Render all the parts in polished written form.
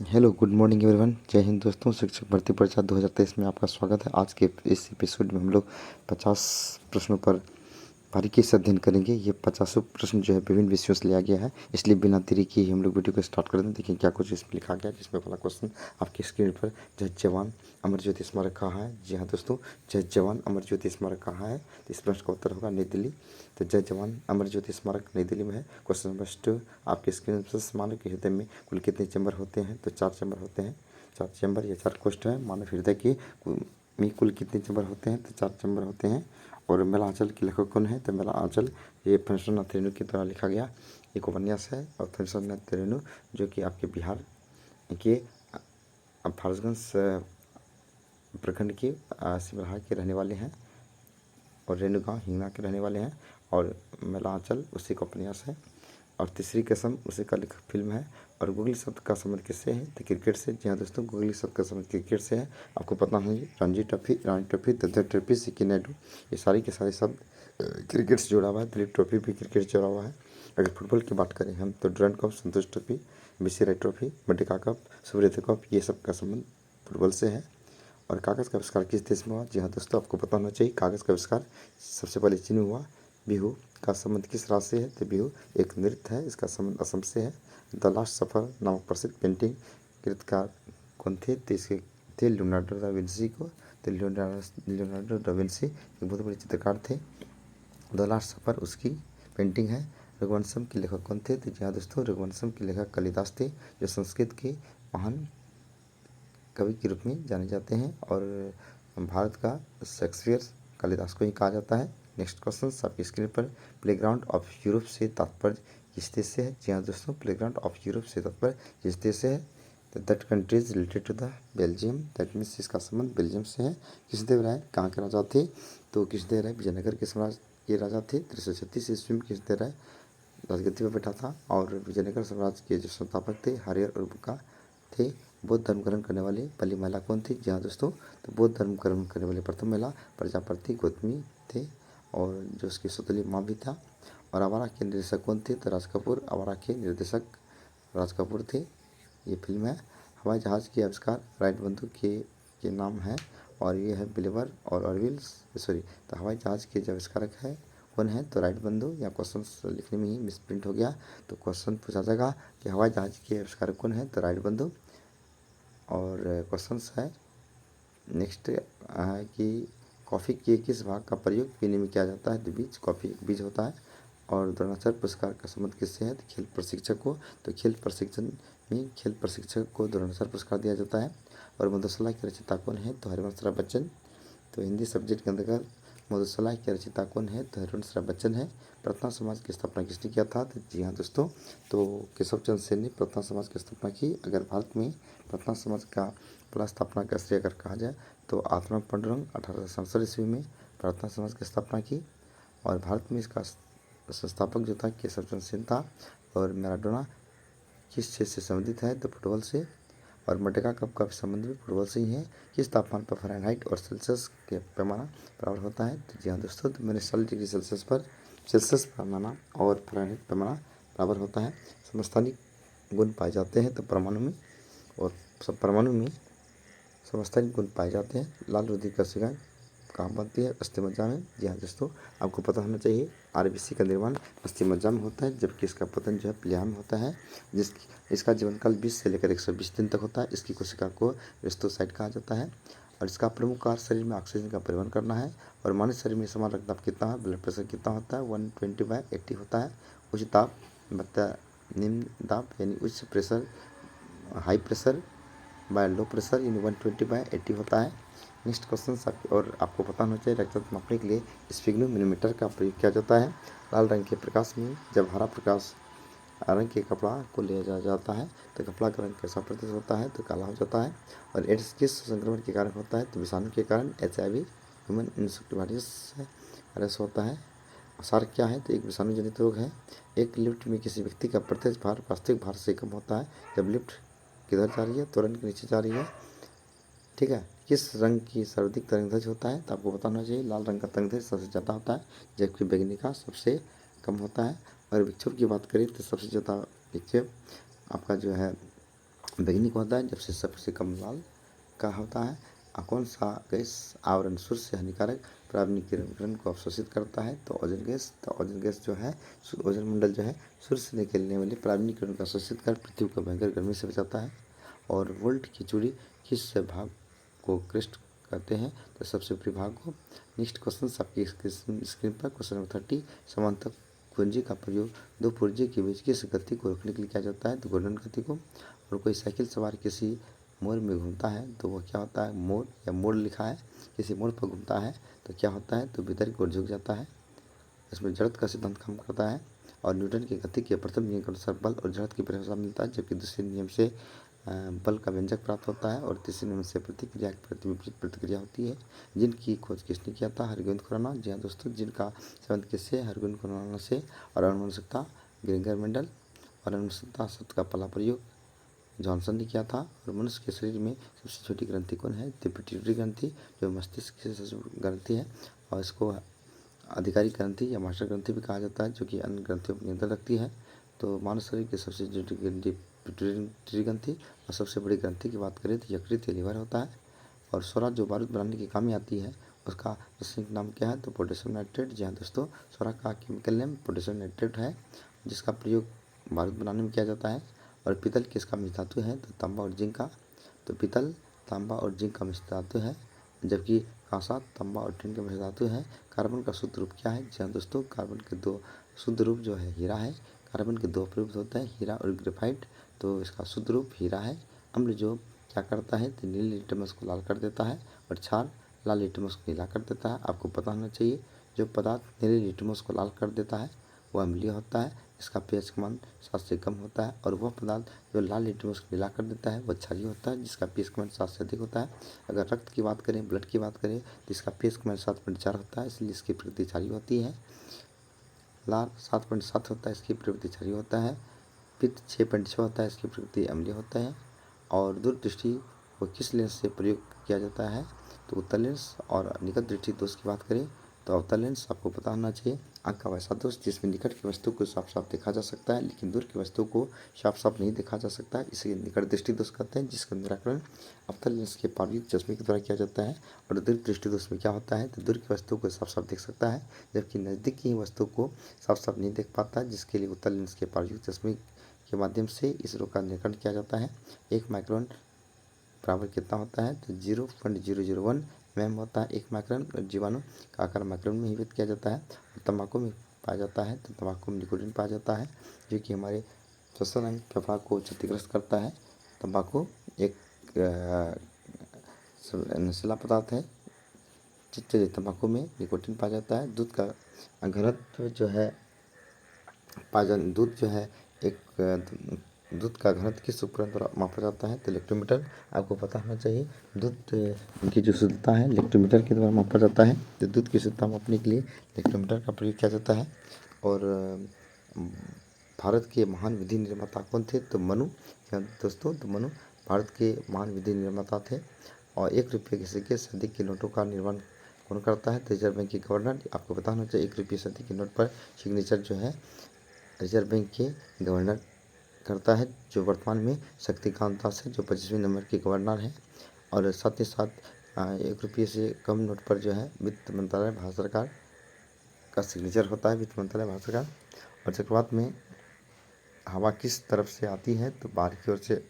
Hello good morning everyone. जय हिंद दोस्तों। शिक्षक भर्ती परीक्षा 2023 में आपका स्वागत है। आज के इस एपिसोड में हम लोग 50 प्रश्नों पर बारीकी से अध्ययन करेंगे। ये 50 प्रश्न जो है विभिन्न विषयों से लिया गया है, इसलिए बिना देरी किए हम लोग वीडियो को स्टार्ट कर दें। देखिए क्या कुछ इसमें लिखा गया है। जिसमें पहला क्वेश्चन आपकी स्क्रीन पर, जय जवान अमर ज्योति स्मारक कहाँ है। जी हाँ दोस्तों, जय जवान अमर ज्योति स्मारक कहाँ है, तो इस प्रश्न का उत्तर होगा नई दिल्ली। तो जय जवान अमर ज्योति स्मारक नई दिल्ली में है। क्वेश्चन नंबर 2, आपके स्क्रीन पर मानव के हृदय में कुल कितने चैम्बर होते हैं, तो 4 चैम्बर होते हैं। 4 चैम्बर या 4 कोष्ठ है। मानव हृदय के में कुल कितने चैम्बर होते हैं, तो 4 चैम्बर होते हैं। और मेला आंचल के लेखक कौन है, तो मेला आंचल ये फणीश्वरनाथ रेणु के द्वारा लिखा गया एक उपन्यास है। और फणीश्वरनाथ रेणु जो कि आपके बिहार के फारसगंज प्रखंड के सिमराहा के रहने वाले हैं, और रेणुगांव हिंगना के रहने वाले हैं। और मेला आंचल उसी का उपन्यास है। और तीसरी कसम उसी का लिखा फिल्म है। और गूगली शब्द का संबंध किससे है, तो क्रिकेट से। जी हाँ दोस्तों, गूगली शब्द का संबंध क्रिकेट से है। आपको पता होंगे रणजी ट्रॉफी, रानी ट्रॉफी, दत्ता ट्रॉफी, सिक्की नायडू, ये सारी के सारे शब्द क्रिकेट से जुड़ा हुआ है। दिलीप ट्रॉफी भी क्रिकेट से जुड़ा हुआ है। अगर फुटबॉल की बात करें हम, तो Durand cup, Santosh trophy, BC राय ट्रॉफी, मटिका कप, सुब्रत कप, ये सब का संबंध फुटबॉल से है। और कागज़ का आविष्कार किस देश में हुआ। जी हाँ दोस्तों, आपको पता होना चाहिए कागज़ का आविष्कार सबसे पहले चीन में हुआ। बिहू का संबंध किस राज्य से है, तो बिहू एक नृत्य है, इसका संबंध असम से है। द लास्ट सफ़र नामक प्रसिद्ध पेंटिंग कृतकार कौन थे, तो इसके थे लियोनार्डो दा विंसी को। तो लियोनार्डो दा विंसी एक बहुत बड़े चित्रकार थे। द लास्ट सफ़र उसकी पेंटिंग है। रघुवंशम के लेखक कौन थे, तो जी हाँ दोस्तों, रघुवंशम के लेखक कालिदास थे, जो संस्कृत के महान कवि के रूप में जाने जाते हैं। और भारत का शेक्सपियर कालिदास को ही कहा जाता है। नेक्स्ट क्वेश्चन आपकी स्क्रीन पर, प्लेग्राउंड ऑफ यूरोप से तात्पर्य किस देश से है। जी हाँ दोस्तों, प्लेग्राउंड ऑफ यूरोप से तात्पर्य किस देश से है, तो that country is related to the Belgium. That means इसका संबंध बेल्जियम से है। कृष्णदेव राय कहाँ के राजा थे, तो कृष्णदेव राय विजयनगर के साम्राज्य के राजा थे। 336 ईस्वी में कृष्णदेव राय राजगद्दी पर बैठा था। और विजयनगर साम्राज्य के जो संस्थापक थे हरिहर और बुक्का थे। बौद्ध धर्म ग्रहण करने वाली पहली महिला कौन थी, जी हाँ दोस्तों, तो बौद्ध धर्म ग्रहण करने वाली प्रथम महिला प्रजापति गौतमी थे, और जो उसकी सौतेली माँ भी था। और आवारा के निर्देशक कौन थे, तो राज कपूर आवारा के निर्देशक राज कपूर थे। ये फिल्म है। हवाई जहाज़ के आविष्कार राइट बंधु के नाम है, और ये है बिलीवर और ऑरविल सॉरी। तो हवाई जहाज़ के जो आविष्कारक है कौन है, तो राइट बंधु। या क्वेश्चन लिखने में ही मिसप्रिंट हो गया, तो क्वेश्चन पूछा जाएगा कि हवाई जहाज़ के आविष्कारक कौन है, तो राइट बंधु। और क्वेश्चंस है नेक्स्ट है कि कॉफ़ी के किस भाग का प्रयोग पीने में किया जाता है, तो बीज, कॉफ़ी एक बीज होता है। और द्रोणाचार्य पुरस्कार का संबंध किससे है, तो खेल प्रशिक्षक को। तो खेल प्रशिक्षण में खेल प्रशिक्षक को द्रोणाचार्य पुरस्कार दिया जाता है। और मधुशाला के रचयिता कौन है, तो हरिवंश राय बच्चन। तो हिंदी सब्जेक्ट के अंतर्गत मधुशाला के रचयिता कौन है, तो हरिवंश राय बच्चन है। प्रार्थना समाज की स्थापना किसने किया था, तो जी हाँ दोस्तों, तो केशव चंद्र सेन ने प्रार्थना समाज की स्थापना की। अगर भारत में प्रार्थना समाज का पहला स्थापना का श्रेय अगर कहा जाए, तो आत्मा पांडुरंग 1867 ईस्वी में प्रार्थना समाज की स्थापना की। और भारत में इसका संस्थापक जो था केशव चंद्र सेन था। और मैराडोना किस क्षेत्र से संबंधित है, तो फुटबॉल से। और मटका कप का संबंध भी फुटबॉल से ही है। किस तापमान पर फ़ारेनहाइट और सेल्सियस के पैमाना बराबर होता है, तो जी हाँ दोस्तों, तो मैंने 40 डिग्री सेल्सियस पर सेल्सियस पैमाना और फ़ारेनहाइट पैमाना बराबर होता है। समस्थानिक गुण पाए जाते हैं तो परमाणु में, और सब परमाणु में समस्थानिक गुण पाए जाते हैं। लाल रुधिर कोशिकाएं कहाँ बनती है, अस्थि मज्जा में। जी हाँ दोस्तों, आपको पता होना चाहिए आरबीसी का निर्माण अस्थि मज्जा में होता है, जबकि इसका पतन जो है प्लिहा में होता है। इसका जीवनकाल 20 से लेकर 120 दिन तक होता है। इसकी कोशिका को रिस्टोसाइट कहा जाता है। और इसका प्रमुख कार्य शरीर में ऑक्सीजन का परिवहन करना है। और मानव शरीर में समान रक्तदाब कितना है, ब्लड प्रेशर कितना होता है, 120/80 होता है। उच्च दाब निम्न दाब यानी उच्च pressure high pressure by low pressure यानी 120/80 होता है। नेक्स्ट क्वेश्चन और आपको पता होना चाहिए रक्तचाप मापने के लिए स्फिग्नोमीटर का प्रयोग किया जाता है। लाल रंग के प्रकाश में जब हरा प्रकाश रंग के कपड़ा को ले जाया जाता है, तो कपड़ा का रंग कैसा प्रतीत होता है, तो काला हो जाता है। और एड्स किस संक्रमण के कारण होता है, तो विषाणु के कारण HIV ह्यूमन वायरस होता है। सार क्या है, तो एक विषाणु जनित रोग है। एक लिफ्ट में किसी व्यक्ति का प्रत्यक्ष भार वास्तविक भार से कम होता है जब लिफ्ट किधर जा रही है, तो रन के नीचे जा रही है। ठीक है। किस रंग की सर्वाधिक तरंगदैर्घ्य होता है, तो आपको बताना चाहिए लाल रंग का तरंगदैर्घ्य सबसे ज़्यादा होता है, जबकि बैंगनी का सबसे कम होता है। और विक्षेप की बात करें तो सबसे ज़्यादा विक्षेप आपका जो है वैज्ञानिक होता है जब से सबसे कम लाल का होता है। कौन सा गैस आवरण सूर्य से हानिकारक पराबैंगनी किरण को अवशोषित करता है? तो ओजोन गैस। तो ओजोन गैस जो है, ओजोन मंडल जो है सूर्य से निकलने वाले पराबैंगनी किरण को अवशोषित कर पृथ्वी को भयंकर गर्मी से बचाता है। और वोल्ट की चूड़ी किस भाग को क्रेस्ट कहते हैं? तो सबसे ऊपरी भाग को। नेक्स्ट क्वेश्चन आपकी स्क्रीन पर क्वेश्चन नंबर 30। समांतर कुंजी का प्रयोग दो पुर्जे के बीच किस गति को रोकने के लिए किया जाता है? तो घूर्णन गति को। और कोई साइकिल सवार किसी मोड़ में घूमता है तो वह क्या होता है? मोड़ या मोड़ लिखा है, किसी मोड़ पर घूमता है तो क्या होता है? तो भीतर की ओर झुक जाता है। इसमें जड़त्व का सिद्धांत काम करता है। और न्यूटन की गति के प्रथम नियम के अनुसार बल और जड़त्व की परिभाषा मिलता है, जबकि दूसरे नियम से बल का व्यंजक प्राप्त होता है। और तीसरे नियम से प्रतिक्रिया की प्रतिविपरीत प्रतिक्रिया होती है। जिनकी खोज किसने किया था? हरगोविंद खुराना। जी हाँ दोस्तों, जिनका संबंध किससे? हरगोविंद खुराना से। और अनुवंशिकता ग्रेगर मेंडल। और अनुवंशिकता शब्द का पहला प्रयोग जॉनसन ने किया था। और मनुष्य के शरीर में सबसे छोटी ग्रंथि कौन है? तो पिट्यूटरी ग्रंथि, जो मस्तिष्क की सबसे ग्रंथि है। और इसको आधिकारिक ग्रंथि या मास्टर ग्रंथि भी कहा जाता है, जो कि अन्य ग्रंथियों पर नियंत्रण रखती है। तो मानव शरीर की सबसे छोटी ग्रंथि पिट्यूटरी ग्रंथि। और सबसे बड़ी ग्रंथि की बात करें तो यकृत या लीवर होता है। और सोरा जो बारूद बनाने की काम में आती है, उसका रासायनिक नाम क्या है? तो पोटेशियम नाइट्रेट। जी हाँ दोस्तों, सोरा का केमिकल नेम पोटेशियम नाइट्रेट है, जिसका प्रयोग बारूद बनाने में किया जाता है। और पीतल किसका मिश्र धातु है? तो तांबा और जिंक का। तो पीतल तांबा और जिंक का मिश्र धातु है, जबकि कांसा तांबा और टिन का मिश्र धातु है। कार्बन का शुद्ध रूप क्या है? जी हाँ दोस्तों, कार्बन के दो शुद्ध रूप जो है हीरा है। कार्बन के दो प्ररूप होते हैं, हीरा और ग्रेफाइट। तो इसका शुद्ध रूप हीरा है। अम्ल जो क्या करता है? तो नीले लिटमस को लाल कर देता है। और क्षार लाल लिटमस को नीला कर देता है। आपको पता होना चाहिए, जो पदार्थ नीले लिटमस को लाल कर देता है वह अम्लीय होता है, इसका pH का मान 7 से कम होता है। और वह पदार्थ जो लाल लिटमस को नीला कर देता है वह क्षारीय होता है, जिसका pH का मान 7 से अधिक होता है। अगर रक्त की बात करें, ब्लड की बात करें, तो इसका pH का मान 7.4 होता है, इसलिए इसकी प्रकृति क्षारीय होती है। लाल 7.7 होता है, इसकी प्रवृत्ति क्षारीय होता है। पित्त 6.6 होता है, इसकी प्रकृति अम्लीय होता है। और दूरदृष्टि को किस लेंस से प्रयोग किया जाता है? तो उत्तल लेंस। और निकट दृष्टि दोष की बात करें तो अवतल लेंस। आपको पता होना चाहिए। आँख का वैसा दोष जिसमें निकट की वस्तु को साफ साफ देखा जा सकता है, लेकिन दूर की वस्तु को साफ साफ नहीं देखा जा सकता है, इसे निकट दृष्टि दोष कहते हैं, जिसका निराकरण अवतल लेंस के पारयुक्त चश्मे के द्वारा किया जाता है। और दूर दृष्टि दोष में क्या होता है? तो दूर की वस्तु को साफ साफ देख सकता है, जबकि नज़दीक की वस्तु को साफ साफ नहीं देख पाता है, जिसके लिए उत्तल लेंस के पारयुक्त चश्मे के माध्यम से इस रोग का निराकरण किया जाता है। 1 माइक्रोन बराबर कितना होता है? तो 0.001 मैम होता है 1 माइक्रोन। और जीवाणु का आकार माइक्रोन में ही व्यक्त किया जाता है। और तंबाकू में पाया जाता है, तो तंबाकू में निकोटीन पाया जाता है, जो कि हमारे श्वसन अंग फेफड़ा को क्षतिग्रस्त करता है। तंबाकू एक नशीला पदार्थ है, जिससे तंबाकू में निकोटीन पाया जाता है। दूध का घनत्व जो है दूध जो है एक दूध का घनत्व किस उपकरण द्वारा मापा जाता है? तो लेक्टोमीटर। आपको पता होना चाहिए, दूध की जो शुद्धता है लेक्टोमीटर के द्वारा मापा जाता है। तो दूध की शुद्धता मापने के लिए लेक्टोमीटर का प्रयोग किया जाता है। और भारत के महान विधि निर्माता कौन थे? तो मनु। दोस्तों, तो मनु भारत के महान विधि निर्माता थे। और 1 रुपये के सिक्के से अधिक के नोटों का निर्माण कौन करता है? तो रिजर्व बैंक के गवर्नर। आपको पता होना चाहिए, 1 रुपये से अधिक के नोट पर सिग्नेचर जो है रिजर्व बैंक के गवर्नर करता है, जो वर्तमान में शक्तिकांत दास है, जो 25वें नंबर के गवर्नर हैं। और साथ ही साथ 1 रुपये से कम नोट पर जो है वित्त मंत्रालय भारत सरकार का सिग्नेचर होता है, वित्त मंत्रालय भारत सरकार। और चक्रवात में हवा किस तरफ से आती है? तो बाहर की ओर से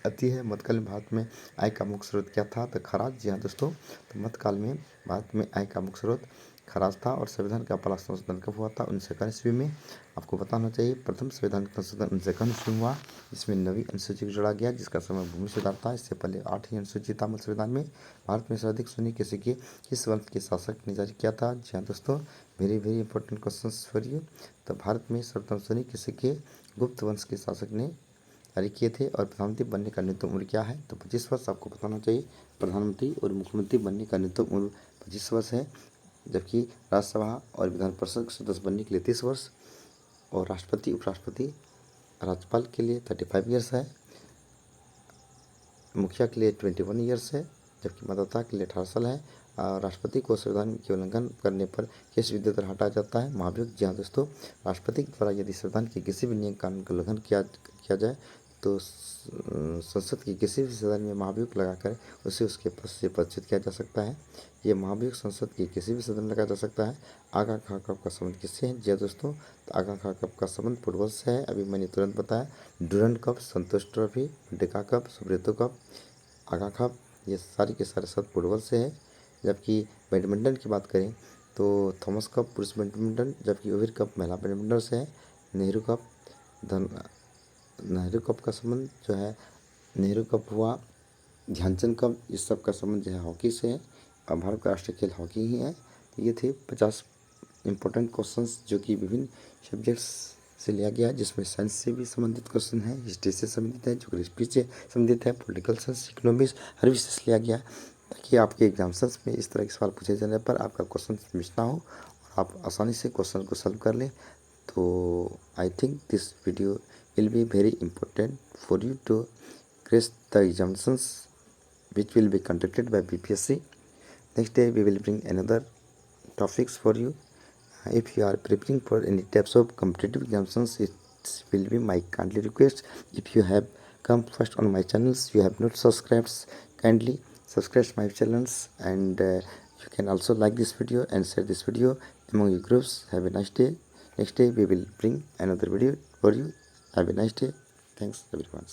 आती है। मध्यकाल में भारत में आय का मुख्य स्रोत क्या था? तो खराज। जी हाँ दोस्तों, तो मध्यकाल में भारत में आय का मुख्य स्रोत खराज था। और संविधान का पहला संशोधन कब हुआ था? 1951 ईस्वी में। आपको पता होना चाहिए, प्रथम संविधान का संशोधन 1951 ईस्वी में हुआ, जिसमें 9वीं अनुसूची को जोड़ा गया, जिसका समय भूमि सुधार था। इससे पहले 8वीं अनुसूची था मूल संविधान में। भारत में सर्वाधिक सोने के सिक्के किस वंश के शासक ने जारी किया था? जी हाँ दोस्तों, very very important question for you. तो भारत में सर्वप्रथम सोने के सिक्के गुप्त वंश के शासक ने जारी किए थे। और प्रधानमंत्री बनने का न्यूनतम उम्र क्या है? तो 25 वर्ष। आपको पता होना चाहिए, प्रधानमंत्री और मुख्यमंत्री बनने का न्यूनतम उम्र 25 वर्ष है, जबकि राज्यसभा और विधान परिषद सदस्य बनने के लिए 30 वर्ष, और राष्ट्रपति उपराष्ट्रपति राज्यपाल के लिए 35 ईयर्स है, मुखिया के लिए 21 ईयर्स है, जबकि मतदाता के लिए 18 साल है। राष्ट्रपति को संविधान के उल्लंघन करने पर किस विधि द्वारा हटाया जाता है? महाभियोग। जी हाँ दोस्तों, राष्ट्रपति के द्वारा यदि संविधान के किसी भी नियम कानून का उल्लंघन किया जाए तो संसद के किसी भी सदन में महाभियोग लगाकर उसे उसके पद से पदच्युत किया जा सकता है। ये महाभियोग संसद के किसी भी सदन में लगाया जा सकता है। आगा खां कप का संबंध किससे है? जी हाँ दोस्तों, तो आगा खां कप का संबंध फुटबॉल से है। अभी मैंने तुरंत बताया, डूरंड कप, संतोष ट्रॉफी, डेका cup, Subroto cup, Aga cup, ये सारे के सारे सब फुटबॉल से है। जबकि बैडमिंटन की बात करें तो थॉमस कप पुरुष बैडमिंटन, जबकि ओविर कप महिला बैडमिंटन से है। नेहरू कप, नेहरू कप का संबंध जो है, नेहरू कप हुआ, ध्यानचंद कप, इस सब का संबंध जो है हॉकी से है। और भारत का राष्ट्रीय खेल हॉकी ही है। तो ये थे 50 इम्पोर्टेंट क्वेश्चंस जो कि विभिन्न सब्जेक्ट्स से लिया गया, जिसमें साइंस से भी संबंधित क्वेश्चन है, हिस्ट्री से संबंधित है, ज्योग्राफी से संबंधित है, पॉलिटिकल साइंस, इकोनॉमिक्स, हर विषय से लिया गया, ताकि आपके एग्जाम्स में इस तरह के सवाल पूछे जाने पर आपका क्वेश्चन मिस ना हो और आप आसानी से क्वेश्चन को सॉल्व कर लें। तो I think this video will be very important for you to crack the examinations which will be conducted by BPSC. Next day we will bring another topics for you. If you are preparing for any types of competitive examinations, it will be my kindly request. If you have come first on my channels, you have not subscribed, kindly subscribe my channels, and you can also like this video and share this video among your groups. Have a nice day. Next day we will bring another video for you. Have a nice day. Thanks everyone.